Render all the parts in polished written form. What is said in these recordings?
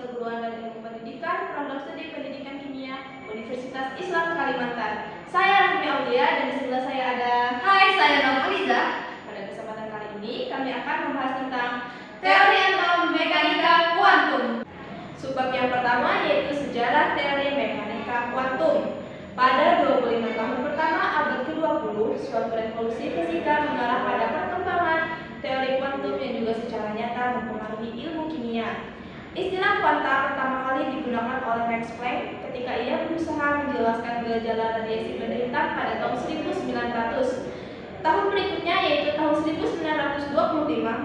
Perguruan dan Ilmu Pendidikan, Program Studi Pendidikan Kimia, Universitas Islam Kalimantan. Saya Rumi Aulia dan di sebelah saya ada. Hai, saya Nurhaliza. Pada kesempatan kali ini kami akan membahas tentang teori atom mekanika kuantum. Subbab yang pertama yaitu sejarah teori mekanika kuantum. Pada 25 tahun pertama abad ke-20, suatu revolusi fisika mengarah pada perkembangan teori kuantum yang juga secara nyata mempengaruhi ilmu kimia. Istilah kuanta pertama kali digunakan oleh Max Planck ketika ia berusaha menjelaskan gejala radiasi benda hitam pada tahun 1900. Tahun berikutnya yaitu tahun 1925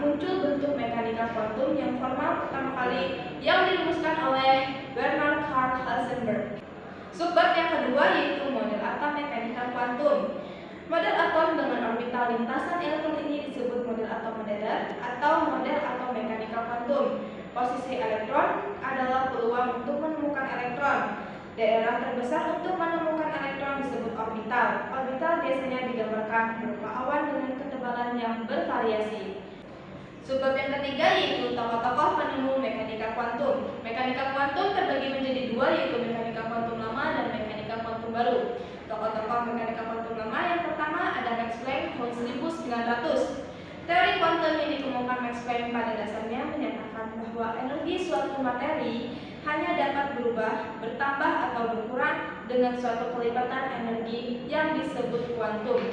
muncul bentuk mekanika kuantum yang formal pertama kali yang dirumuskan oleh Bernard Karl Heisenberg. Subbab yang kedua yaitu model atom mekanika kuantum. Model atom dengan orbital lintasan elektron ini disebut model atom modern atau model atom mekanika kuantum. Posisi elektron adalah peluang untuk menemukan elektron. Daerah terbesar untuk menemukan elektron disebut orbital. Orbital biasanya digambarkan berupa awan dengan ketebalan yang bervariasi. Subbab yang ketiga yaitu tokoh-tokoh penemu mekanika kuantum. Mekanika kuantum terbagi menjadi dua yaitu mekanika kuantum lama dan mekanika kuantum baru. Tokoh-tokoh mekanika kuantum lama yang pertama ada Max Planck tahun 1900. Teori kuantum yang ditemukan Max Planck pada dasarnya menyatakan bahwa energi suatu materi hanya dapat berubah, bertambah atau berkurang dengan suatu kelipatan energi yang disebut kuantum.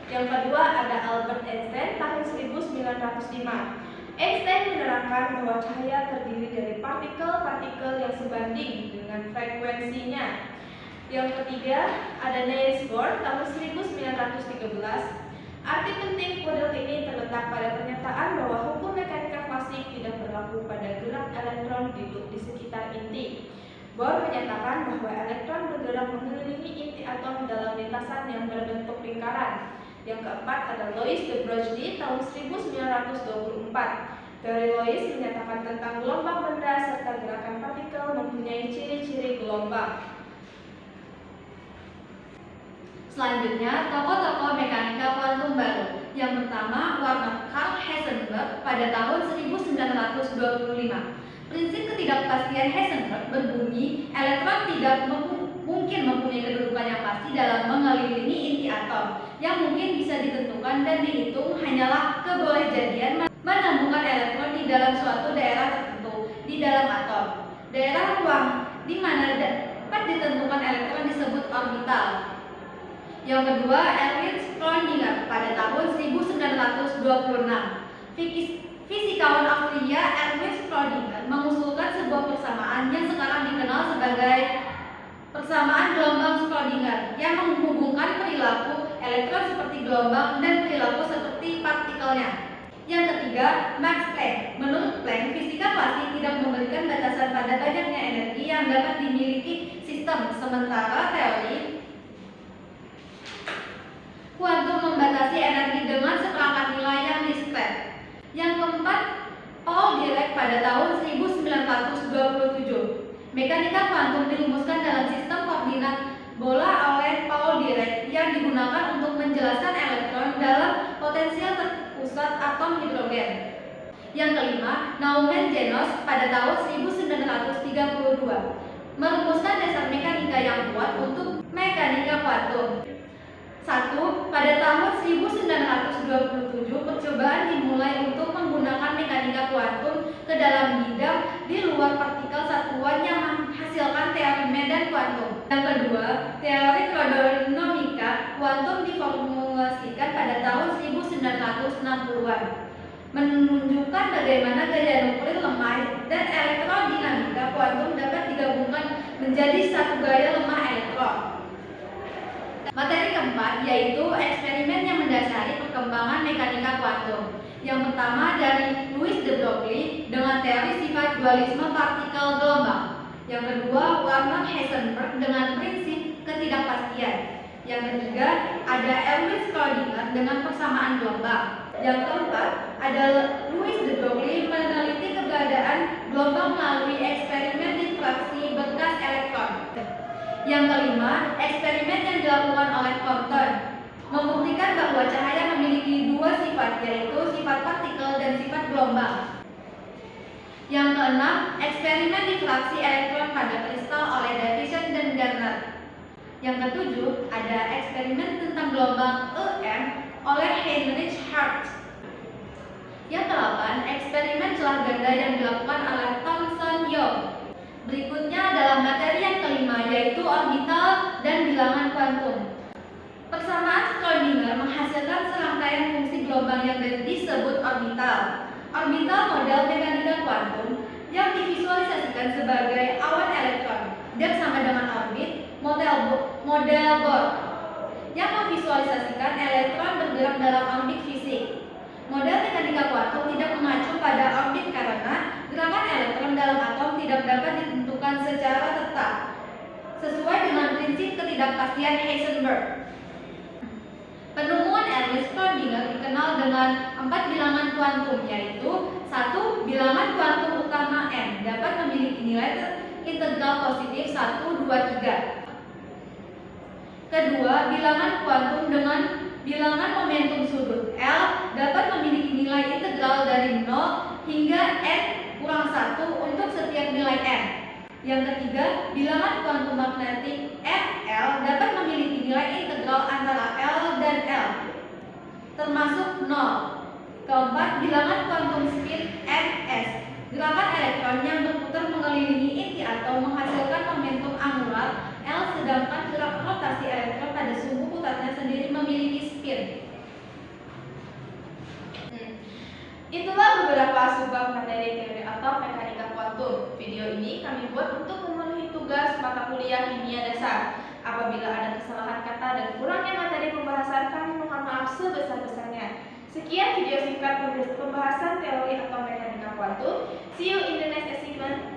Yang kedua ada Albert Einstein tahun 1905. Einstein menerangkan bahwa cahaya terdiri dari partikel-partikel yang sebanding dengan frekuensinya. Yang ketiga ada Niels Bohr tahun 1913. Arti penting model ini terletak pada pernyataan bahwa hukum mekanika klasik tidak berlaku pada gerak elektron di sekitar inti. Bohr menyatakan bahwa elektron bergerak mengelilingi inti atom dalam lintasan yang berbentuk lingkaran. Yang keempat ada Louis de Broglie tahun 1924. Teori Louis menyatakan tentang gelombang benda serta gerakan partikel mempunyai ciri-ciri gelombang. Selanjutnya, tokoh-tokoh mekanika kuantum baru. Yang pertama, Werner Karl Heisenberg pada tahun 1925. Prinsip ketidakpastian Heisenberg berbunyi, elektron tidak mungkin mempunyai kedudukan yang pasti dalam mengelilingi inti atom. Yang mungkin bisa ditentukan dan dihitung hanyalah kebolehjadian menemukan elektron di dalam suatu daerah tertentu di dalam atom. Daerah ruang di mana dapat ditentukan elektron disebut orbital. Yang kedua, Erwin Schrödinger pada tahun 1926. Fisikawan Austria Erwin Schrödinger mengusulkan sebuah persamaan yang sekarang dikenal sebagai persamaan gelombang Schrödinger yang menghubungkan perilaku elektron seperti gelombang dan perilaku seperti partikelnya. Yang ketiga, Max Planck. Menurut Planck, fisika klasik tidak memberikan batasan pada banyaknya energi yang dapat dimiliki sistem, sementara teori kuantum membatasi energi dengan seperangkat nilai yang diskret. Yang keempat, Paul Dirac pada tahun 1927. Mekanika kuantum dirumuskan dalam sistem koordinat bola oleh Paul Dirac yang digunakan untuk menjelaskan elektron dalam potensial terpusat atom hidrogen. Yang kelima, Naumann Janos pada tahun 1932 merumuskan dasar mekanika yang kuat untuk mekanika kuantum. 1. Pada tahun 1927 percobaan dimulai untuk menggunakan mekanika kuantum ke dalam bidang di luar partikel satuan yang menghasilkan teori medan kuantum. Yang kedua, teori hidrodinamika kuantum diformulasikan pada tahun 1960-an, menunjukkan bagaimana gaya nuklir lemah dan elektrodinamika kuantum dapat digabungkan menjadi satu gaya lemah elektron. Materi keempat yaitu eksperimen yang mendasari perkembangan mekanika kuantum. Yang pertama dari Louis de Broglie dengan teori sifat dualisme partikel gelombang. Yang kedua, Werner Heisenberg dengan prinsip ketidakpastian. Yang ketiga, ada Erwin Schrödinger dengan persamaan gelombang. Yang keempat, ada Louis de Broglie meneliti keberadaan gelombang melalui eksperimen difraksi bekas elektron. Yang kelima, eksperimen yang dilakukan oleh Compton membuktikan bahwa cahaya memiliki dua sifat, yaitu sifat partikel dan sifat gelombang. Yang keenam, eksperimen difraksi elektron pada kristal oleh Davison dan Gardner. Yang ketujuh, ada eksperimen tentang gelombang EM oleh Heinrich Hertz. Yang kedelapan, eksperimen celah ganda yang dilakukan oleh Thomson Young. Berikutnya adalah materi yang kelima, yaitu orbital dan bilangan kuantum. Persamaan Schrödinger menghasilkan serangkaian fungsi gelombang yang disebut orbital. Orbital model mekanika kuantum yang divisualisasikan sebagai awan elektron dan sama dengan orbit model Bohr yang memvisualisasikan elektron bergerak dalam orbit fisik. Model mekanika kuantum tidak mengacu pada orbit karena gerakan elektron dalam atom tidak dapat ditentukan secara tetap sesuai dengan prinsip ketidakpastian Heisenberg. Penemuan Erwin Schrödinger dikenal dengan 4 bilangan kuantum, yaitu 1. Bilangan kuantum utama n dapat memiliki nilai integral positif 1, 2, 3. Kedua, bilangan kuantum dengan bilangan momentum sudut L dapat memiliki nilai integral dari 0 hingga n kurang 1 untuk setiap nilai n. Yang ketiga, bilangan kuantum magnetik ML dapat memiliki nilai integral antara L dan L, termasuk 0. Keempat, bilangan kuantum spin ms. Gerakan elektron yang berputar mengelilingi inti atom menghasilkan momentum angular L, sedangkan gerak rotasi elektron pada sumbu putarnya sendiri memiliki spin. Itulah beberapa subbab materi teori atom mekanika kuantum. Video ini kami buat untuk memenuhi tugas mata kuliah kimia dasar. Apabila ada kesalahan kata dan kurangnya materi pembahasan, kami mohon maaf sebesar-besarnya. Sekian video singkat pembahasan teori atom mekanika kuantum. See you in the next assignment.